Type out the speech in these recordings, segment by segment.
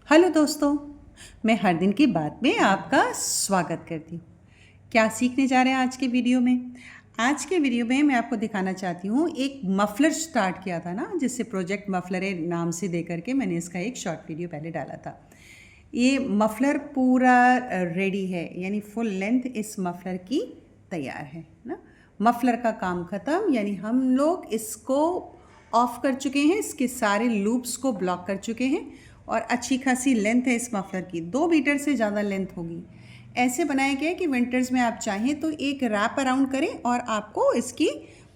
Hello दोस्तों, मैं हर दिन की बात में आपका स्वागत करती हूँ। क्या सीखने जा रहे हैं आज के वीडियो में? आज के वीडियो में मैं आपको दिखाना चाहती हूँ, एक मफलर स्टार्ट किया था ना, जिससे प्रोजेक्ट मफलर नाम से दे करके मैंने इसका एक शॉर्ट वीडियो पहले डाला था। ये मफलर पूरा रेडी है, यानी फुल लेंथ इस मफलर की तैयार है ना। मफलर का काम ख़त्म, यानी हम लोग इसको ऑफ कर चुके हैं, इसके सारे लूप्स को ब्लॉक कर चुके हैं और अच्छी खासी लेंथ है इस मफलर की, 2 मीटर से ज़्यादा लेंथ होगी। ऐसे बनाया गया है कि विंटर्स में आप चाहें तो एक रैप अराउंड करें और आपको इसकी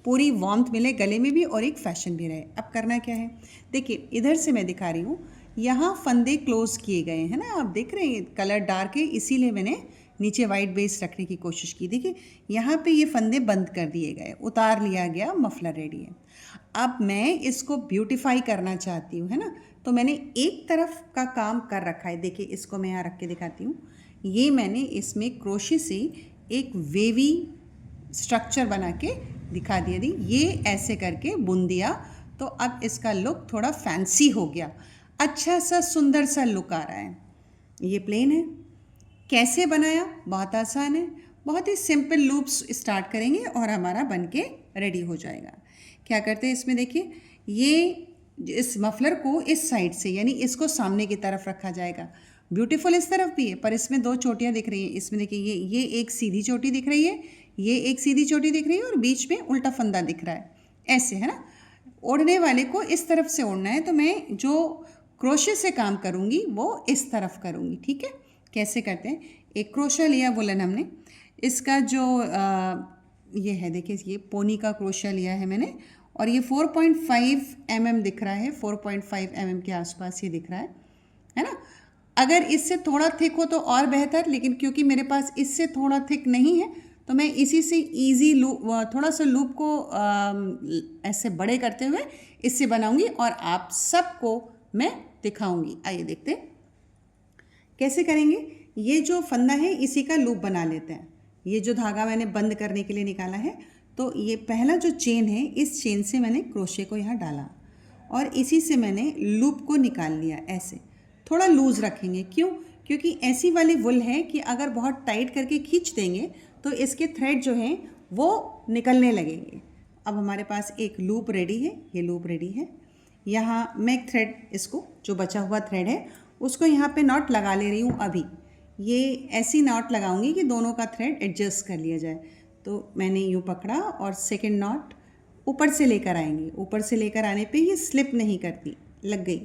पूरी वार्मथ मिले गले में भी और एक फैशन भी रहे। अब करना क्या है, देखिए इधर से मैं दिखा रही हूँ, यहाँ फंदे क्लोज किए गए हैं ना, आप देख रहे हैं कलर डार्क है, इसीलिए मैंने नीचे वाइट बेस रखने की कोशिश की। देखिए यहाँ पे ये फंदे बंद कर दिए गए, उतार लिया गया, मफलर रेडी है। अब मैं इसको ब्यूटीफाई करना चाहती हूँ, है ना, तो मैंने एक तरफ का काम कर रखा है। देखिए इसको मैं यहाँ रख के दिखाती हूँ। ये मैंने इसमें क्रोशे से एक वेवी स्ट्रक्चर बना के दिखा दिया दी, ये ऐसे करके बुन दिया, तो अब इसका लुक थोड़ा फैंसी हो गया, अच्छा सा सुंदर सा लुक आ रहा है। ये प्लेन है। कैसे बनाया? बहुत आसान है, बहुत ही सिंपल लूप्स स्टार्ट करेंगे और हमारा बन के रेडी हो जाएगा। क्या करते हैं इसमें, देखिए ये इस मफलर को इस साइड से, यानी इसको सामने की तरफ रखा जाएगा। ब्यूटीफुल इस तरफ भी है, पर इसमें 2 चोटियाँ दिख रही हैं। इसमें देखिए ये एक सीधी चोटी दिख रही है, ये एक सीधी चोटी दिख रही है और बीच में उल्टा फंदा दिख रहा है, ऐसे है ना। ओढ़ने वाले को इस तरफ से ओढ़ना है, तो मैं जो क्रोशे से काम करूँगी वो इस तरफ करूँगी, ठीक है। कैसे करते हैं, एक क्रोशा लिया वुलन हमने, इसका जो ये है, देखिए ये पोनी का क्रोशा लिया है मैंने, और ये 4.5 mm दिख रहा है, 4.5 mm के आसपास ये दिख रहा है ना। अगर इससे थोड़ा थिक हो तो और बेहतर, लेकिन क्योंकि मेरे पास इससे थोड़ा थिक नहीं है तो मैं इसी से इजी लूप, थोड़ा सा लूप को ऐसे बड़े करते हुए इससे बनाऊंगी और आप सबको मैं दिखाऊंगी। आइए देखते हैं कैसे करेंगे। ये जो फंदा है इसी का लूप बना लेते हैं। ये जो धागा मैंने बंद करने के लिए निकाला है, तो ये पहला जो चेन है, इस चेन से मैंने क्रोशे को यहाँ डाला और इसी से मैंने लूप को निकाल लिया। ऐसे थोड़ा लूज़ रखेंगे, क्यों? क्योंकि ऐसी वाली वुल है कि अगर बहुत टाइट करके खींच देंगे तो इसके थ्रेड जो हैं वो निकलने लगेंगे। अब हमारे पास एक लूप रेडी है, ये लूप रेडी है। यहाँ मैं एक थ्रेड, इसको जो बचा हुआ थ्रेड है उसको यहाँ पे नॉट लगा ले रही हूँ। अभी ये ऐसी नॉट लगाऊंगी कि दोनों का थ्रेड एडजस्ट कर लिया जाए। तो मैंने यूँ पकड़ा और सेकंड नॉट ऊपर से लेकर आएंगे। ऊपर से लेकर आने पे ये स्लिप नहीं करती, लग गई,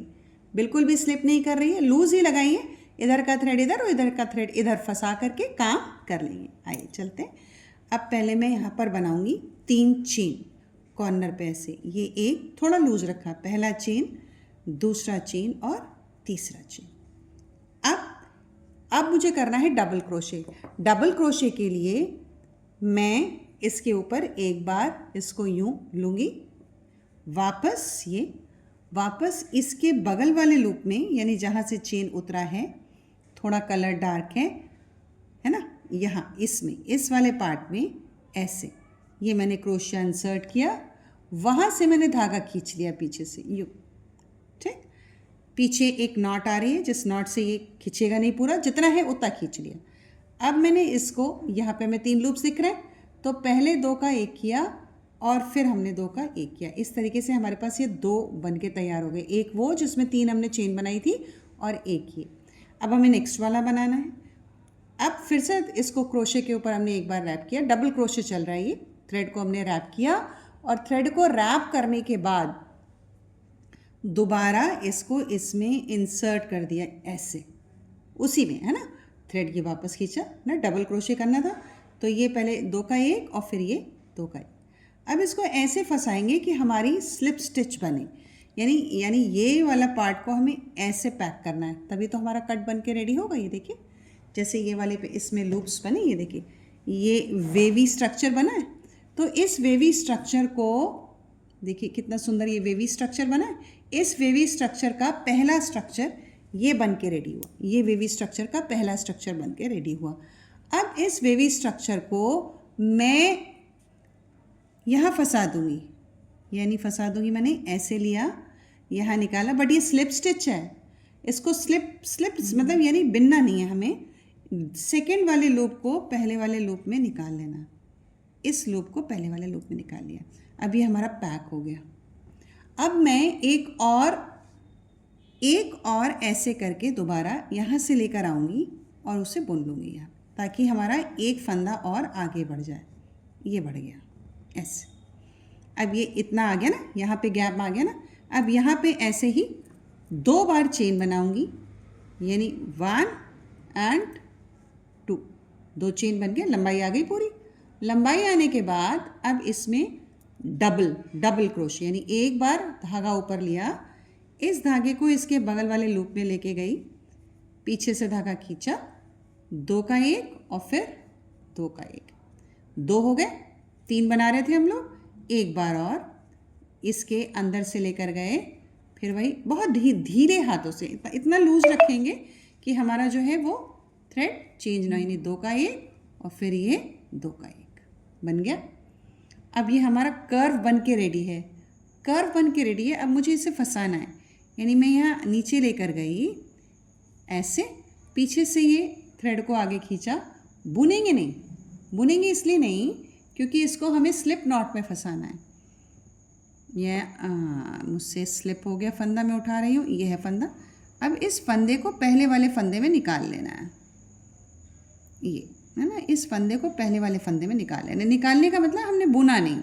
बिल्कुल भी स्लिप नहीं कर रही है, लूज़ ही लगाई है। इधर का थ्रेड इधर और इधर का थ्रेड इधर फंसा करके काम कर लेंगे। आइए चलते हैं। अब पहले मैं यहाँ पर बनाऊंगी 3 चेन कॉर्नर पे, ऐसे ये एक थोड़ा लूज रखा, पहला चेन, दूसरा चेन और तीसरा चेन। अब मुझे करना है डबल क्रोशे। डबल क्रोशे के लिए मैं इसके ऊपर एक बार इसको यूं लूँगी, वापस इसके बगल वाले लूप में, यानी जहाँ से चेन उतरा है, थोड़ा कलर डार्क है ना, यहाँ इसमें इस वाले पार्ट में ऐसे ये मैंने क्रोशिया इंसर्ट किया, वहाँ से मैंने धागा खींच लिया पीछे से यूँ, ठीक। पीछे एक नॉट आ रही है, जिस नॉट से ये खींचेगा नहीं, पूरा जितना है उतना खींच लिया। अब मैंने इसको, यहाँ पे मैं 3 लूप्स दिख रहे हैं, तो पहले 2 का एक किया और फिर हमने 2 का एक किया। इस तरीके से हमारे पास ये 2 बन के तैयार हो गए। एक वो जिसमें 3 हमने चेन बनाई थी और एक ये। अब हमें नेक्स्ट वाला बनाना है। अब फिर से इसको क्रोशे के ऊपर हमने एक बार रैप किया, डबल क्रोशे चल रहा है, ये थ्रेड को हमने रैप किया और थ्रेड को रैप करने के बाद दोबारा इसको इसमें इंसर्ट कर दिया, ऐसे उसी में, है ना। थ्रेड की वापस खींचा ना, डबल क्रोशे करना था, तो ये पहले 2 का एक और फिर ये 2 का एक। अब इसको ऐसे फंसाएंगे कि हमारी स्लिप स्टिच बने, यानी ये वाला पार्ट को हमें ऐसे पैक करना है, तभी तो हमारा कट बन के रेडी होगा। ये देखिए जैसे ये वाले पे इसमें लूप्स बने, ये देखिए ये वेवी स्ट्रक्चर बना है, तो इस वेवी स्ट्रक्चर को देखिए कितना सुंदर ये वेवी स्ट्रक्चर बना है। इस वेवी स्ट्रक्चर का पहला स्ट्रक्चर ये बन के रेडी हुआ, ये वेवी स्ट्रक्चर का पहला स्ट्रक्चर बन के रेडी हुआ। अब इस वेवी स्ट्रक्चर को मैं यहाँ फंसा दूँगी, यानी फंसा दूँगी, मैंने ऐसे लिया, यहाँ निकाला, बट ये स्लिप स्टिच है, इसको स्लिप मतलब यानी बिनना नहीं है हमें। सेकेंड वाले लूप को पहले वाले लूप में निकाल लेना। इस लूप को पहले वाले लूप में निकाल लिया। अब ये हमारा पैक हो गया। अब मैं एक और ऐसे करके दोबारा यहाँ से लेकर आऊँगी और उसे बुन लूँगी यहाँ, ताकि हमारा एक फंदा और आगे बढ़ जाए। ये बढ़ गया ऐसे। अब ये इतना आ गया ना, यहाँ पे गैप आ गया ना। अब यहाँ पे ऐसे ही 2 बार चेन बनाऊँगी, यानी 1 and 2, 2 चेन बन गया, लंबाई आ गई पूरी। लंबाई आने के बाद अब इसमें डबल क्रोशे, यानी एक बार धागा ऊपर लिया, इस धागे को इसके बगल वाले लूप में लेके गई, पीछे से धागा खींचा, 2 का 1 और फिर 2 का 1, 2 हो गए। 3 बना रहे थे हम लोग, एक बार और इसके अंदर से लेकर गए, फिर वही बहुत धीरे हाथों से, इतना लूज रखेंगे कि हमारा जो है वो थ्रेड चेंज ना, यानी 2 का 1 और फिर ये 2 का 1 बन गया। अब ये हमारा कर्व बन के रेडी है, कर्व बन के रेडी है। अब मुझे इसे फंसाना है, यानी मैं यहाँ नीचे लेकर गई ऐसे, पीछे से ये थ्रेड को आगे खींचा। बुनेंगे नहीं, बुनेंगे इसलिए नहीं क्योंकि इसको हमें स्लिप नॉट में फंसाना है। यह मुझसे स्लिप हो गया, फंदा मैं उठा रही हूँ, ये है फंदा। अब इस फंदे को पहले वाले फंदे में निकाल लेना है, ये है ना, इस फंदे को पहले वाले फंदे में निकाल लेना। निकालने का मतलब हमने बुना नहीं,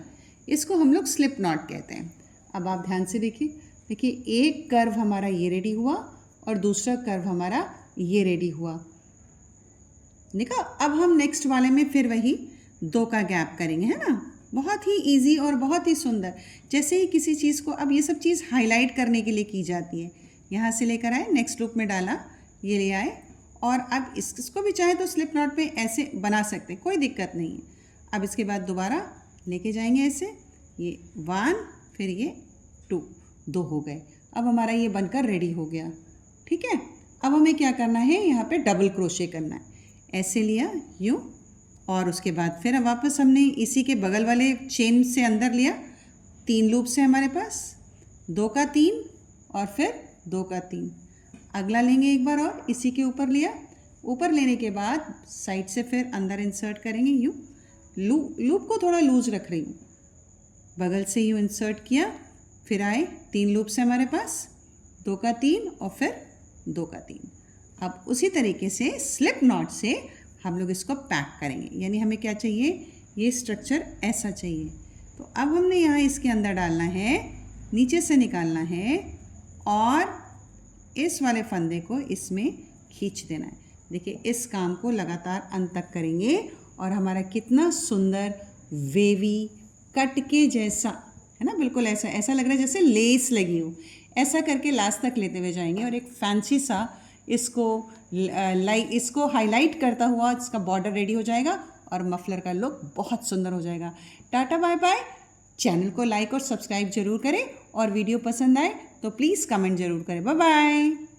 इसको हम लोग स्लिप नॉट कहते हैं। अब आप ध्यान से देखिए एक कर्व हमारा ये रेडी हुआ और दूसरा कर्व हमारा ये रेडी हुआ, देखा। अब हम नेक्स्ट वाले में फिर वही 2 का गैप करेंगे, है ना। बहुत ही इजी और बहुत ही सुंदर। जैसे ही किसी चीज़ को, अब ये सब चीज़ हाईलाइट करने के लिए की जाती है। यहाँ से लेकर आए, नेक्स्ट लूप में डाला, ये ले आए, और अब इसको भी चाहे तो स्लिप नॉट पे ऐसे बना सकते हैं, कोई दिक्कत नहीं है। अब इसके बाद दोबारा लेके जाएंगे ऐसे, ये 1 फिर ये 2 हो गए। अब हमारा ये बनकर रेडी हो गया, ठीक है। अब हमें क्या करना है, यहाँ पे डबल क्रोशे करना है। ऐसे लिया यूँ, और उसके बाद फिर वापस हमने इसी के बगल वाले चेन से अंदर लिया, 3 लूप से हमारे पास, 2 का 3 और फिर 2 का 3। अगला लेंगे एक बार और, इसी के ऊपर लिया, ऊपर लेने के बाद साइड से फिर अंदर इंसर्ट करेंगे यूँ। लूप को थोड़ा लूज रख रही हूँ, बगल से यूँ इंसर्ट किया, फिर आए 3 लूप से हमारे पास, 2 का 3 और फिर 2 का 3। अब उसी तरीके से स्लिप नॉट से हम लोग इसको पैक करेंगे, यानी हमें क्या चाहिए, ये स्ट्रक्चर ऐसा चाहिए। तो अब हमने यहाँ इसके अंदर डालना है, नीचे से निकालना है और इस वाले फंदे को इसमें खींच देना है। देखिए इस काम को लगातार अंत तक करेंगे और हमारा कितना सुंदर वेवी कट के जैसा है ना, बिल्कुल ऐसा लग रहा है जैसे लेस लगी हो। ऐसा करके लास्ट तक लेते हुए जाएंगे और एक फैंसी सा इसको हाईलाइट करता हुआ इसका बॉर्डर रेडी हो जाएगा और मफलर का लुक बहुत सुंदर हो जाएगा। Tata bye bye. चैनल को लाइक और सब्सक्राइब जरूर करें और वीडियो पसंद आए तो प्लीज़ कमेंट जरूर करें। Bye bye.